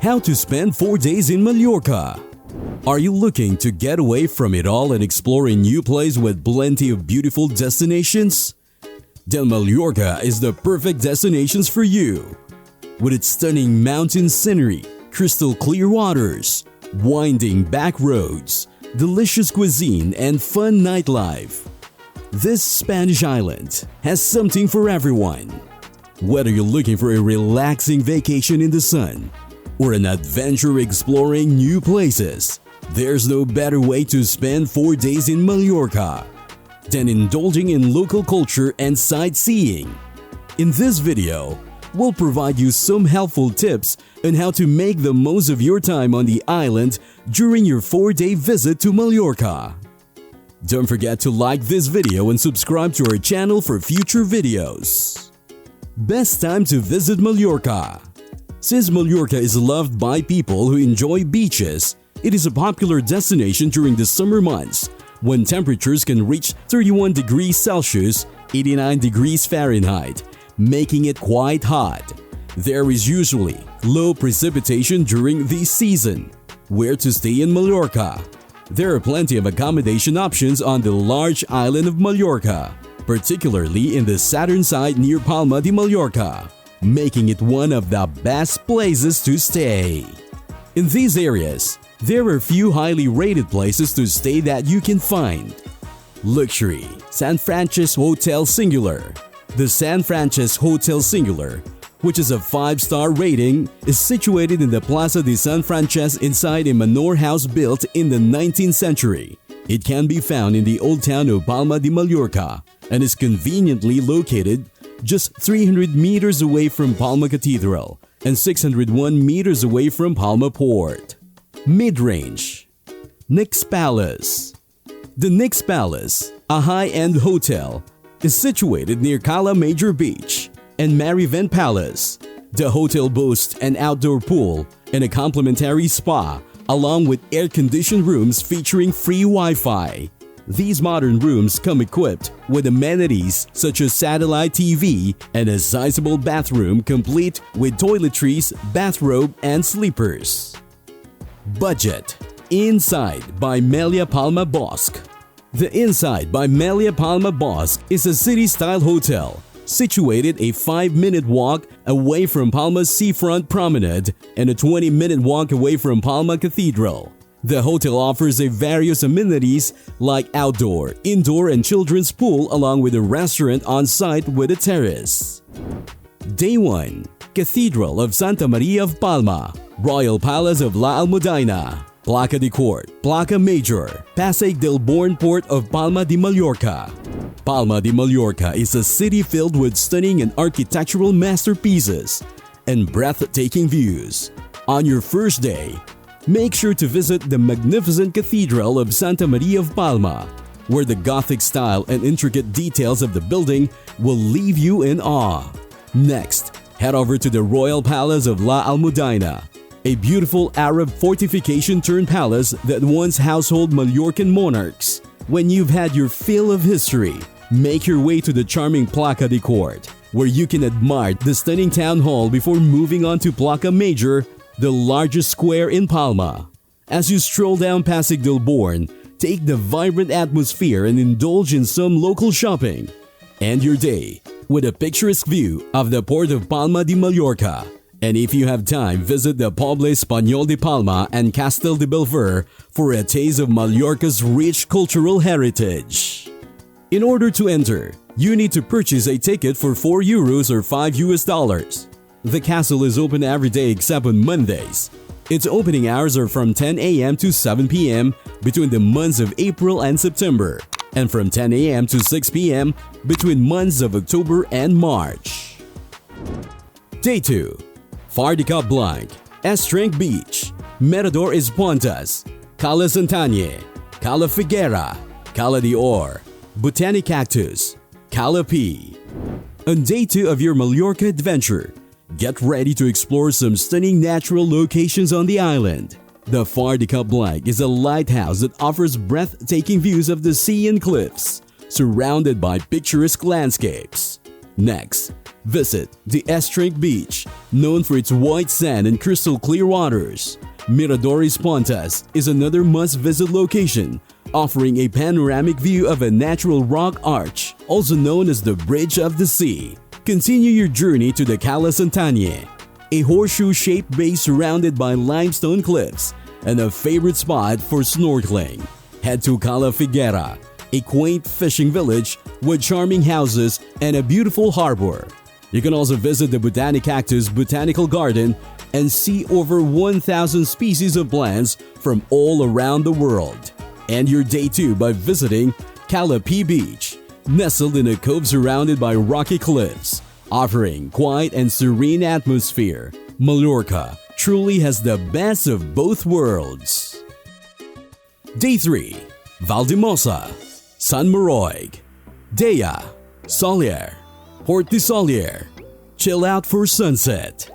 How to spend 4 days in Mallorca. Are you looking to get away from it all and explore a new place with plenty of beautiful destinations? Then Mallorca is the perfect destination for you. With its stunning mountain scenery, crystal clear waters, winding back roads, delicious cuisine, and fun nightlife. This Spanish island has something for everyone. Whether you're looking for a relaxing vacation in the sun or an adventure exploring new places, there's no better way to spend 4 days in Mallorca than indulging in local culture and sightseeing. In this video, we'll provide you some helpful tips on how to make the most of your time on the island during your 4-day visit to Mallorca. Don't forget to like this video and subscribe to our channel for future videos. Best time to visit Mallorca. Since Mallorca is loved by people who enjoy beaches, it is a popular destination during the summer months when temperatures can reach 31 degrees Celsius, 89 degrees Fahrenheit, making it quite hot. There is usually low precipitation during this season. Where to stay in Mallorca? There are plenty of accommodation options on the large island of Mallorca, particularly in the southern side near Palma de Mallorca, making it one of the best places to stay. In these areas, there are few highly rated places to stay that you can find. Luxury San Francisco Hotel Singular. The San Francisco Hotel Singular, which is a 5-star rating, is situated in the Plaza de San Francisco inside a manor house built in the 19th century. It can be found in the old town of Palma de Mallorca and is conveniently located just 300 meters away from Palma Cathedral and 601 meters away from Palma Port. Mid-range. Nix Palace. The Nix Palace, a high-end hotel, is situated near Cala Major Beach and Mariven Palace. The hotel boasts an outdoor pool and a complimentary spa, along with air-conditioned rooms featuring free Wi-Fi. These modern rooms come equipped with amenities such as satellite TV and a sizable bathroom complete with toiletries, bathrobe, and sleepers. Budget. Inside by Meliá Palma Bosque. The Inside by Meliá Palma Bosque is a city-style hotel situated a 5-minute walk away from Palma's seafront promenade and a 20-minute walk away from Palma Cathedral. The hotel offers various amenities like outdoor, indoor, and children's pool, along with a restaurant on site with a terrace. Day 1. Cathedral of Santa Maria of Palma, Royal Palace of La Almudaina, Placa de Cort, Placa Major, Passeig del Born Port of Palma de Mallorca. Palma de Mallorca is a city filled with stunning and architectural masterpieces and breathtaking views. On your first day, make sure to visit the magnificent Cathedral of Santa Maria of Palma, where the Gothic style and intricate details of the building will leave you in awe. Next, head over to the Royal Palace of La Almudaina, a beautiful Arab fortification-turned palace that once household Mallorcan monarchs. When you've had your fill of history, make your way to the charming Placa de Cort, where you can admire the stunning town hall before moving on to Placa Major, the largest square in Palma. As you stroll down Passeig del Born, take the vibrant atmosphere and indulge in some local shopping. End your day with a picturesque view of the port of Palma de Mallorca. And if you have time, visit the Poble Español de Palma and Castel de Belver for a taste of Mallorca's rich cultural heritage. In order to enter, you need to purchase a ticket for €4 or $5. The castle is open every day except on Mondays. Its opening hours are from 10 a.m. to 7 p.m. between the months of April and September, and from 10 a.m. to 6 p.m. between months of October and March. Day 2. Far de Cap Blanc, Es Trenc Beach, Mirador Es Pontás, Cala Santanya, Cala Figuera, Cala de Or, Botanic Cactus, Cala P. On Day 2 of your Mallorca adventure, get ready to explore some stunning natural locations on the island. The Far de Cap Blanc is a lighthouse that offers breathtaking views of the sea and cliffs, surrounded by picturesque landscapes. Next, Visit the Es Trenc Beach, known for its white sand and crystal clear waters. Mirador Es Pontás is another must-visit location, offering a panoramic view of a natural rock arch, also known as the Bridge of the Sea. Continue your journey to the Cala Santanya, a horseshoe-shaped base surrounded by limestone cliffs and a favorite spot for snorkeling. Head to Cala Figuera, a quaint fishing village with charming houses and a beautiful harbor. You can also visit the Botanic Cactus Botanical Garden and see over 1,000 species of plants from all around the world. End your day 2 by visiting Cala Beach, nestled in a cove surrounded by rocky cliffs, offering quiet and serene atmosphere. Mallorca truly has the best of both worlds. Day 3. Valldemossa, Sant Maroig, Daya, Solier, Port de Solier. Chill out for sunset.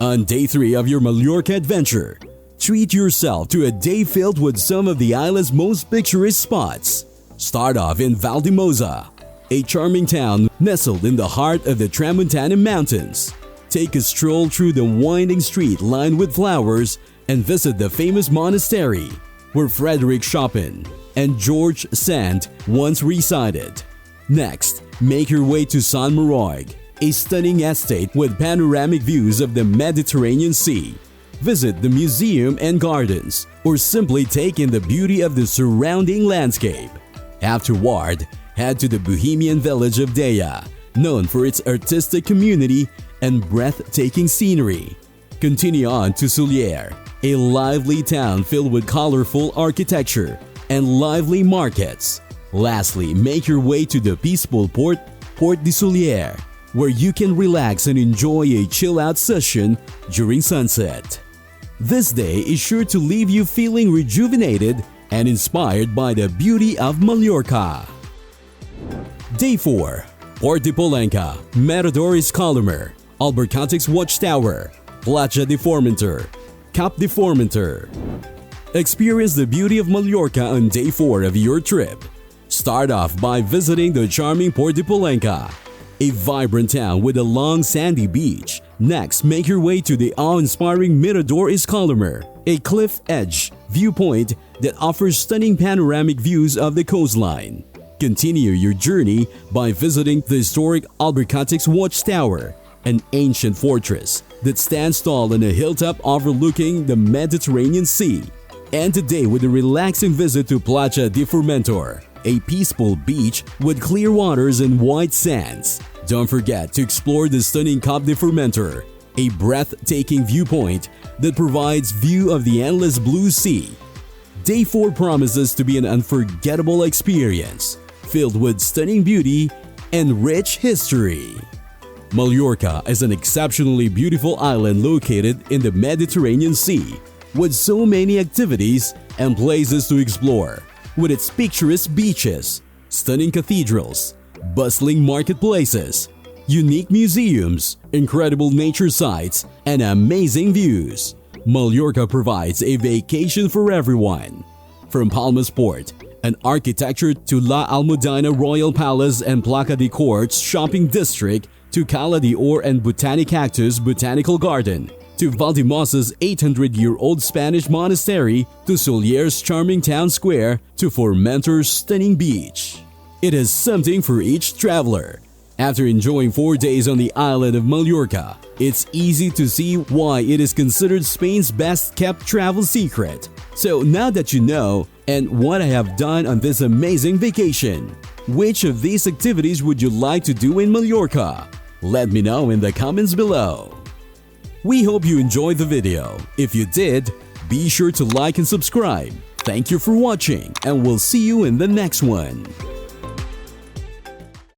On day 3 of your Mallorca adventure, treat yourself to a day filled with some of the island's most picturesque spots. Start off in Valldemossa, a charming town nestled in the heart of the Tramontana Mountains. Take a stroll through the winding street lined with flowers and visit the famous monastery where Frederick Chopin and George Sand once resided. Next, make your way to Sant Maroig, a stunning estate with panoramic views of the Mediterranean Sea. Visit the museum and gardens, or simply take in the beauty of the surrounding landscape. Afterward, head to the Bohemian village of Daya, known for its artistic community and breathtaking scenery. Continue on to Solier, a lively town filled with colorful architecture and lively markets. Lastly, make your way to the peaceful Port de Solier, where you can relax and enjoy a chill-out session during sunset. This day is sure to leave you feeling rejuvenated and inspired by the beauty of Mallorca. Day 4. Port de Pollença, Mirador Es Pontás, Albercantic's Watchtower, Placa de Formentor, Cap de Formentor. Experience the beauty of Mallorca on day 4 of your trip. Start off by visiting the charming Port de Pollença, a vibrant town with a long sandy beach. Next, make your way to the awe-inspiring Mirador Es Pontás, a cliff-edge viewpoint that offers stunning panoramic views of the coastline. Continue your journey by visiting the historic Albercantic's Watchtower, an ancient fortress that stands tall on a hilltop overlooking the Mediterranean Sea. End the day with a relaxing visit to Placa de Formentor, a peaceful beach with clear waters and white sands. Don't forget to explore the stunning Cap de Formentor, a breathtaking viewpoint that provides view of the endless blue sea. Day 4 promises to be an unforgettable experience, filled with stunning beauty and rich history. Mallorca is an exceptionally beautiful island located in the Mediterranean Sea, with so many activities and places to explore. With its picturesque beaches, stunning cathedrals, bustling marketplaces, unique museums, incredible nature sites, and amazing views, Mallorca provides a vacation for everyone. From Palma's Port and architecture to La Almudaina Royal Palace and Placa de Cort's shopping district, to Cala de Or and Botanic Cactus Botanical Garden, to Valldemossa's 800-year-old Spanish monastery, to Solier's charming town square, to Formentor's stunning beach. It has something for each traveler. After enjoying 4 days on the island of Mallorca, it's easy to see why it is considered Spain's best-kept travel secret. So now that you know and what I have done on this amazing vacation, which of these activities would you like to do in Mallorca? Let me know in the comments below. We hope you enjoyed the video. If you did, be sure to like and subscribe. Thank you for watching, and we'll see you in the next one.